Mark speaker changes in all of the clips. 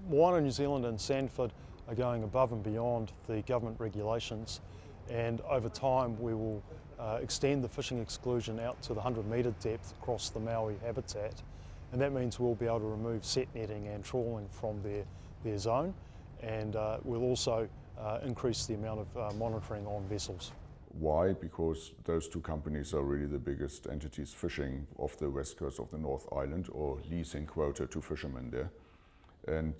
Speaker 1: Moana, New Zealand and Sanford are going above and beyond the government regulations, and over time we will extend the fishing exclusion out to the 100-metre depth across the Maui habitat, and that means we'll be able to remove set netting and trawling from their zone, and we'll also increase the amount of monitoring on vessels.
Speaker 2: Why? Because those two companies are really the biggest entities fishing off the west coast of the North Island or leasing quota to fishermen there. And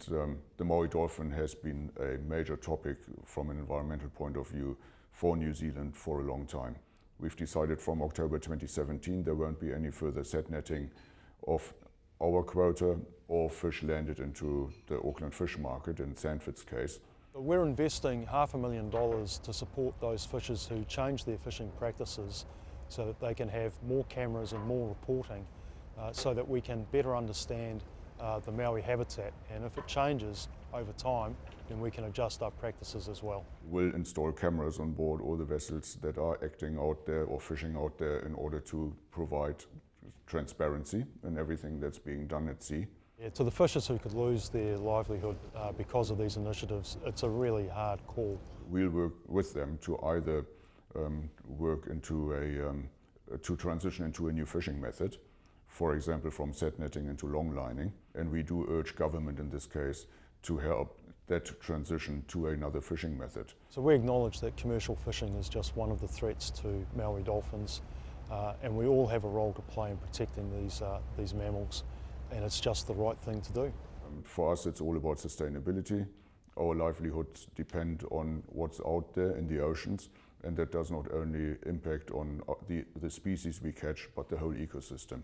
Speaker 2: the Maui dolphin has been a major topic from an environmental point of view for New Zealand for a long time. We've decided from October 2017 there won't be any further set netting of our quota or fish landed into the Auckland fish market in Sanford's case.
Speaker 1: We're investing $500,000 to support those fishers who change their fishing practices so that they can have more cameras and more reporting so that we can better understand the Maui habitat, and if it changes over time then we can adjust our practices as well.
Speaker 2: We'll install cameras on board all the vessels that are acting out there or fishing out there in order to provide transparency in everything that's being done at sea.
Speaker 1: Yeah, to the fishers who could lose their livelihood because of these initiatives, it's a really hard call.
Speaker 2: We'll work with them to either work into to transition into a new fishing method, for example from set netting into long lining, and we do urge government in this case to help that transition to another fishing method.
Speaker 1: So we acknowledge that commercial fishing is just one of the threats to Maui dolphins, and we all have a role to play in protecting these mammals, and it's just the right thing to do.
Speaker 2: For us it's all about sustainability. Our livelihoods depend on what's out there in the oceans, and that does not only impact on the species we catch but the whole ecosystem.